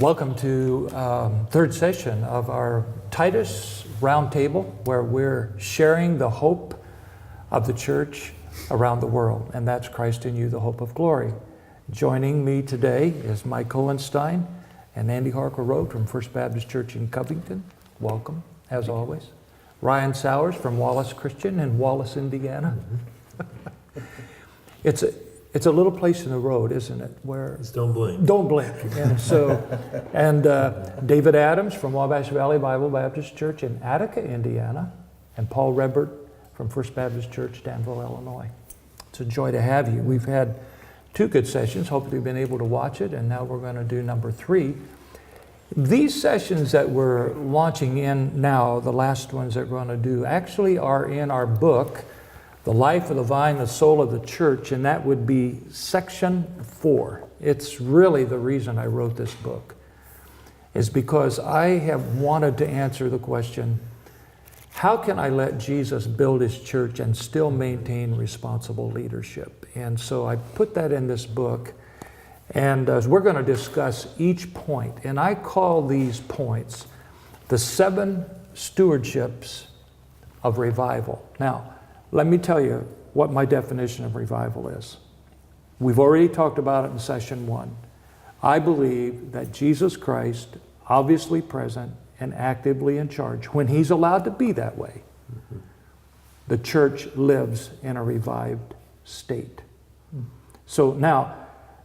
Welcome to third session of our Titus Roundtable, where we're sharing the hope of the church around the world, and that's Christ in you, the hope of glory. Joining me today is Mike Hohenstein and Andy Harker Road from First Baptist Church in Covington. Welcome, as always. Ryan Sowers from Wallace Christian in Wallace, Indiana. It's a little place in the road, isn't it? Where it's don't blink. Don't blink. And David Adams from Wabash Valley Bible Baptist Church in Attica, Indiana, and Paul Rebert from First Baptist Church, Danville, Illinois. It's a joy to have you. We've had 2 good sessions. Hopefully you've been able to watch it, and now we're going to do number 3. These sessions that we're launching in now, the last ones that we're going to do, actually are in our book, The Life of the Vine, the Soul of the Church, and that would be section 4. It's really the reason I wrote this book, is because I have wanted to answer the question, how can I let Jesus build his church and still maintain responsible leadership? And so I put that in this book, and we're going to discuss each point. And I call these points the 7 stewardships of revival. Now, let me tell you what my definition of revival is. We've already talked about it in session 1. I believe that Jesus Christ, obviously present and actively in charge, when he's allowed to be that way, the church lives in a revived state. So now,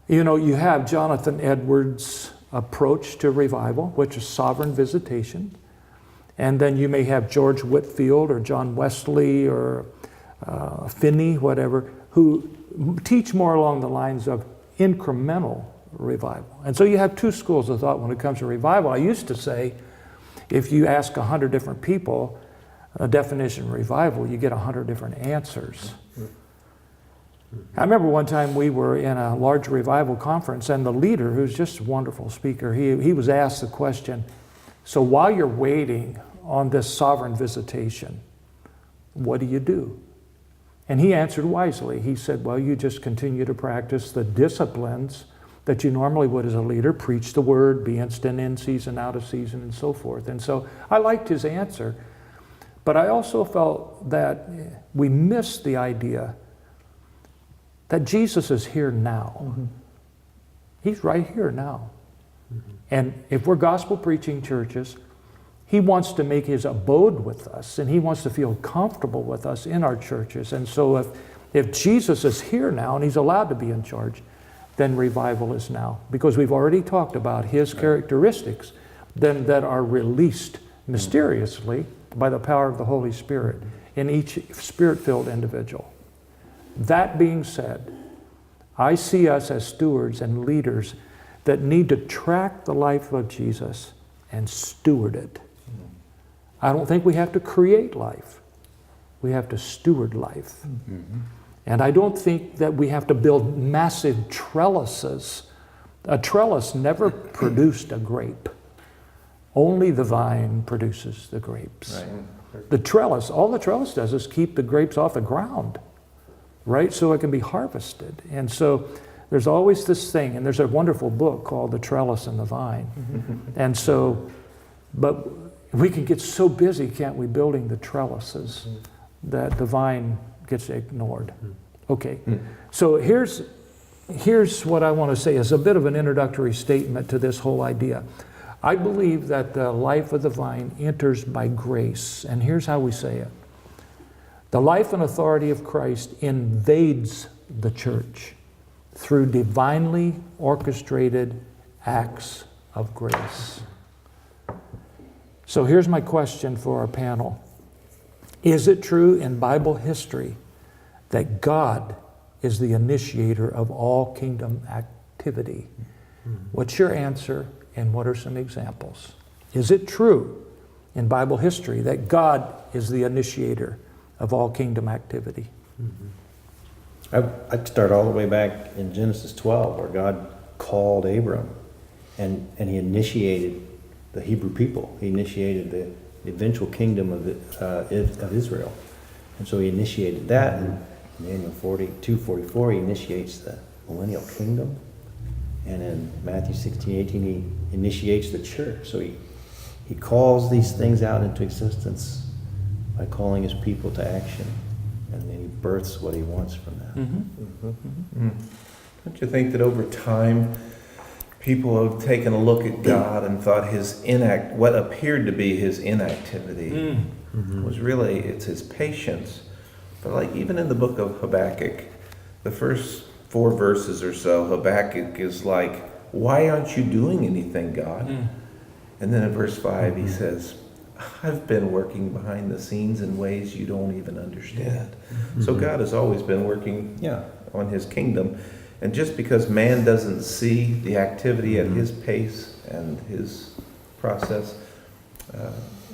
you know, you have Jonathan Edwards' approach to revival, which is sovereign visitation. And then you may have George Whitefield or John Wesley or Finney, whatever, who teach more along the lines of incremental revival. And so you have 2 schools of thought when it comes to revival. I used to say, if you ask 100 different people a definition of revival, you get 100 different answers. I remember one time we were in a large revival conference, and the leader, who's just a wonderful speaker, he was asked the question, so while you're waiting on this sovereign visitation, what do you do? And he answered wisely. He said, well, you just continue to practice the disciplines that you normally would as a leader, preach the word, be instant in season, out of season, and so forth. And so I liked his answer, but I also felt that we missed the idea that Jesus is here now. Mm-hmm. He's right here now. Mm-hmm. And if we're gospel preaching churches, he wants to make his abode with us, and he wants to feel comfortable with us in our churches. And so if Jesus is here now and he's allowed to be in charge, then revival is now. Because we've already talked about his characteristics then that are released mysteriously by the power of the Holy Spirit in each Spirit-filled individual. That being said, I see us as stewards and leaders that need to track the life of Jesus and steward it. I don't think we have to create life. We have to steward life. Mm-hmm. And I don't think that we have to build massive trellises. A trellis never produced a grape. Only the vine produces the grapes. Right. The trellis, all the trellis does is keep the grapes off the ground, right? So it can be harvested. And so there's always this thing, and there's a wonderful book called The Trellis and the Vine. And so, but we can get so busy, can't we, building the trellises that the vine gets ignored. Okay, so here's what I want to say as a bit of an introductory statement to this whole idea. I believe that the life of the vine enters by grace, and here's how we say it. The life and authority of Christ invades the church through divinely orchestrated acts of grace. So here's my question for our panel. Is it true in Bible history that God is the initiator of all kingdom activity? What's your answer, and what are some examples? Is it true in Bible history that God is the initiator of all kingdom activity? I'd start all the way back in Genesis 12, where God called Abram and he initiated the Hebrew people. He initiated the eventual kingdom of Israel. And so he initiated that. And in Daniel 42:44, he initiates the millennial kingdom. And in Matthew 16:18, he initiates the church. So he calls these things out into existence by calling his people to action. And then he births what he wants from that. Don't you think that over time, people have taken a look at God and thought what appeared to be his inactivity was really, it's his patience. But like even in the book of Habakkuk, the first 4 verses or so, Habakkuk is like, why aren't you doing anything, God? And then in verse 5, he says, I've been working behind the scenes in ways you don't even understand. So God has always been working on his kingdom. And just because man doesn't see the activity at his pace and his process,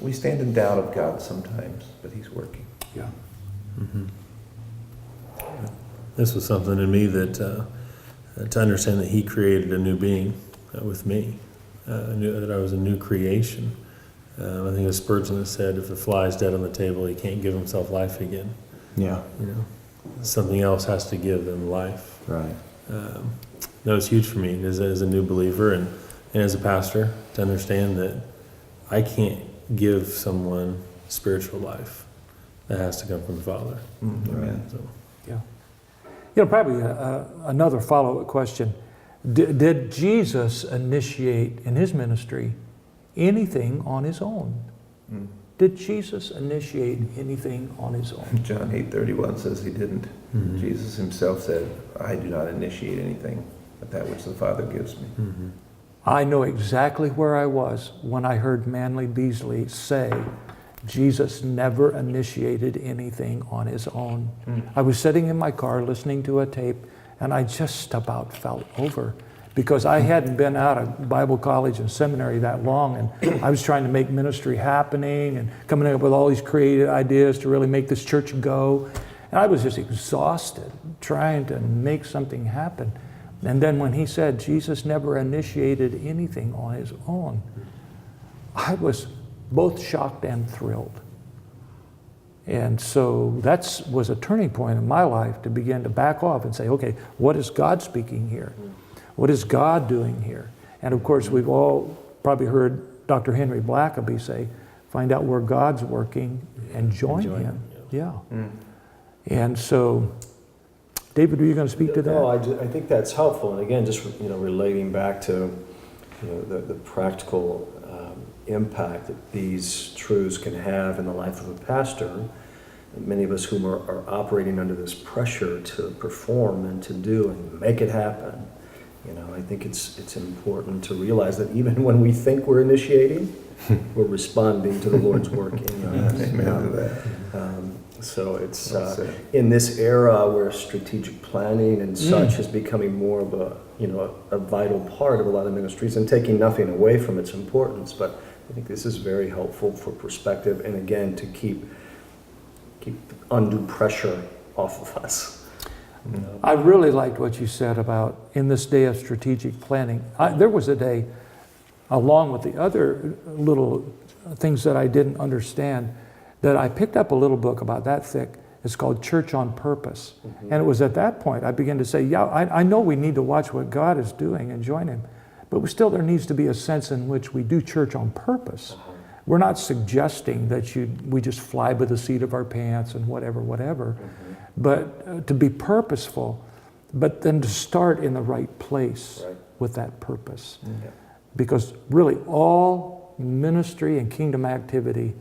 we stand in doubt of God sometimes, but he's working. Yeah. This was something in me that to understand that he created a new being with me. I knew that I was a new creation. I think it was Spurgeon that said, if a fly is dead on the table, he can't give himself life again. Yeah. You know, something else has to give them life. Right. That was huge for me as a new believer and as a pastor to understand that I can't give someone spiritual life. That has to come from the Father. Right. So, Yeah. You know, probably another follow-up question. Did Jesus initiate in his ministry anything on his own? Did Jesus initiate anything on his own? John 8:31 says he didn't. Jesus himself said, I do not initiate anything but that which the Father gives me. I know exactly where I was when I heard Manly Beasley say, Jesus never initiated anything on his own. I was sitting in my car listening to a tape, and I just about fell over because I hadn't been out of Bible college and seminary that long, and I was trying to make ministry happening and coming up with all these creative ideas to really make this church go. And I was just exhausted trying to make something happen. And then when he said Jesus never initiated anything on his own, I was both shocked and thrilled. And so that was a turning point in my life to begin to back off and say, okay, what is God speaking here? What is God doing here? And of course, we've all probably heard Dr. Henry Blackaby say, find out where God's working and join him. Yeah. And so, David, are you going to speak to that? No, I think that's helpful. And again, just relating back to the practical impact that these truths can have in the life of a pastor. Many of us whom are operating under this pressure to perform and to do and make it happen. I think it's important to realize that even when we think we're initiating, we're responding to the Lord's working. Amen to that. So it's in this era where strategic planning and such is becoming more of a vital part of a lot of ministries, and taking nothing away from its importance. But I think this is very helpful for perspective, and again to keep undue pressure off of us. I really liked what you said about in this day of strategic planning. There was a day, along with the other little things that I didn't understand, that I picked up a little book about that thick. It's called Church on Purpose. And it was at that point I began to say, yeah, I know we need to watch what God is doing and join him, but there needs to be a sense in which we do church on purpose. We're not suggesting that we just fly by the seat of our pants and whatever, but to be purposeful, but then to start in the right place with that purpose. Because really all ministry and kingdom activity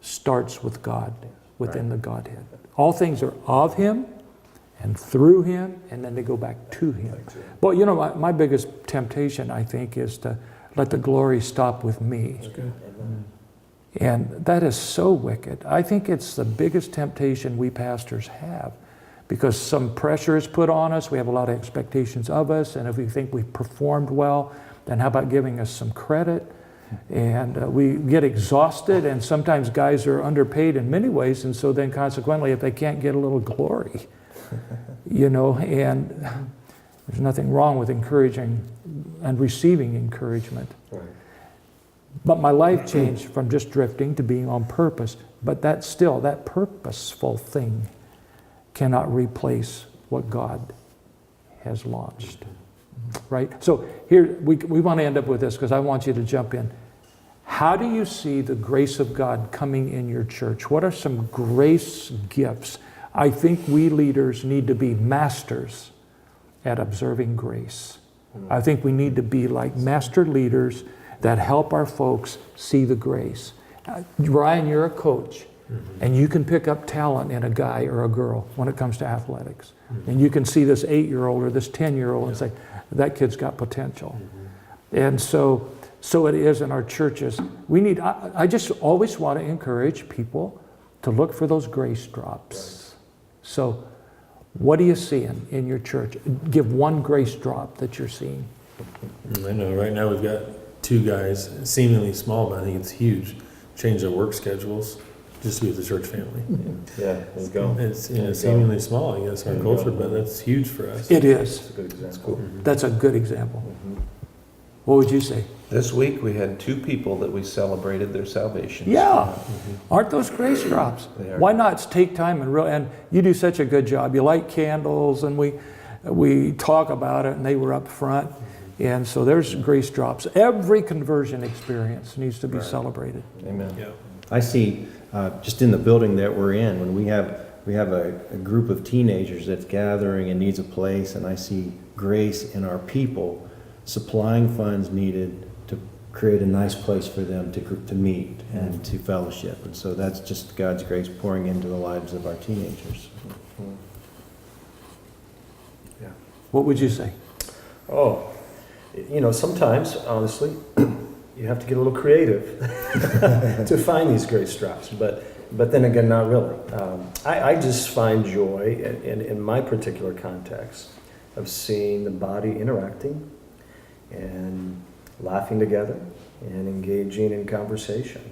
starts with God, within the Godhead. All things are of him and through him, and then they go back to him. Well, my biggest temptation, I think, is to let the glory stop with me. And that is so wicked. I think it's the biggest temptation we pastors have, because some pressure is put on us. We have a lot of expectations of us, and if we think we've performed well, then how about giving us some credit? And we get exhausted, and sometimes guys are underpaid in many ways, and so then consequently, if they can't get a little glory, and there's nothing wrong with encouraging and receiving encouragement. But my life changed from just drifting to being on purpose, but that purposeful thing cannot replace what God has launched. right? So here, we want to end up with this because I want you to jump in. How do you see the grace of God coming in your church? What are some grace gifts? I think we leaders need to be masters at observing grace. I think we need to be like master leaders that help our folks see the grace. Ryan, you're a coach, and you can pick up talent in a guy or a girl when it comes to athletics. And you can see this 8-year-old or this 10-year-old and say, that kid's got potential. And so it is in our churches. I just always want to encourage people to look for those grace drops. So what are you seeing in your church? Give one grace drop that you're seeing. I know right now we've got 2 guys, seemingly small, but I think it's huge, change their work schedules just to be with the church family. Yeah, there you go. It's seemingly small, I guess, our culture, but that's huge for us. It is. That's a good example. That's a good example. What would you say? This week we had 2 people that we celebrated their salvation. Yeah. Aren't those grace drops? They are. Why not take time and you do such a good job. You light candles and we talk about it and they were up front. And so there's grace drops. Every conversion experience needs to be celebrated. Amen. Yeah. I see, just in the building that we're in, when we have a group of teenagers that's gathering and needs a place, and I see grace in our people supplying funds needed to create a nice place for them to meet and to fellowship. And so that's just God's grace pouring into the lives of our teenagers. Yeah. What would you say? Oh, sometimes, honestly, you have to get a little creative to find these grace drops, but then again, not really. I just find joy in my particular context of seeing the body interacting and laughing together and engaging in conversation.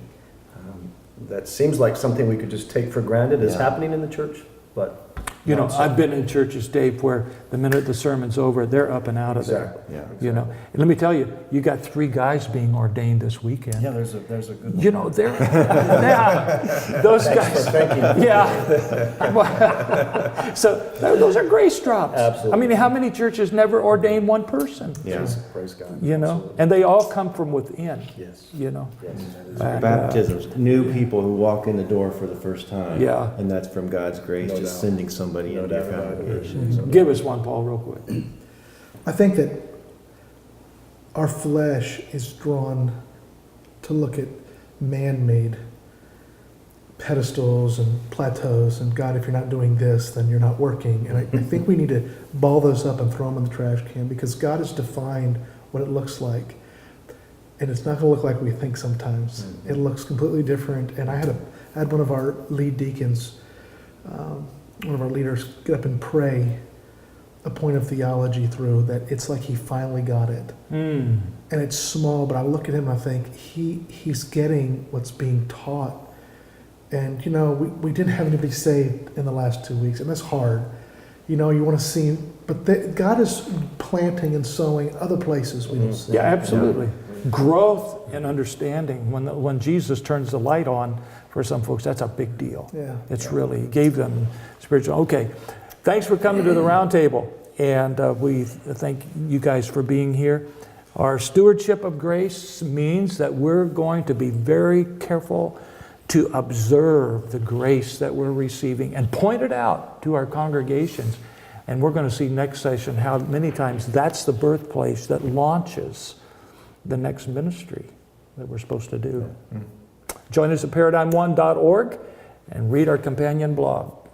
That seems like something we could just take for granted is happening in the church, but I've been in churches, Dave, where the minute the sermon's over, they're up and out of there. Exactly. And let me tell you, you got 3 guys being ordained this weekend. Yeah, there's a good one. They're those guys. Thank you. Yeah. So those are grace drops. Absolutely. I mean, how many churches never ordain one person? Yeah. Praise God. Absolutely. And they all come from within. Yes. Yes. And, Baptisms, new people who walk in the door for the first time. Yeah. And that's from God's grace, No just doubt. sending somebody No into your doubt about it. congregation. Give us one, Paul, real quick. I think that our flesh is drawn to look at man-made pedestals and plateaus, and God, if you're not doing this, then you're not working. And I think we need to ball those up and throw them in the trash can, because God has defined what it looks like. And it's not going to look like we think sometimes. It looks completely different. And I had one of our lead deacons, one of our leaders, get up and pray a point of theology through that it's like he finally got it. And it's small, but I look at him and I think he's getting what's being taught. And, we didn't have anybody saved in the last 2 weeks, and that's hard. You want to see, but God is planting and sowing other places we don't see. Yeah, absolutely. Growth and understanding. When Jesus turns the light on for some folks, that's a big deal. Yeah. It's really, he gave them spiritual. Okay, thanks for coming to the Roundtable, and we thank you guys for being here. Our stewardship of grace means that we're going to be very careful to observe the grace that we're receiving and point it out to our congregations. And we're going to see next session how many times that's the birthplace that launches the next ministry that we're supposed to do. Join us at paradigm1.org and read our companion blog.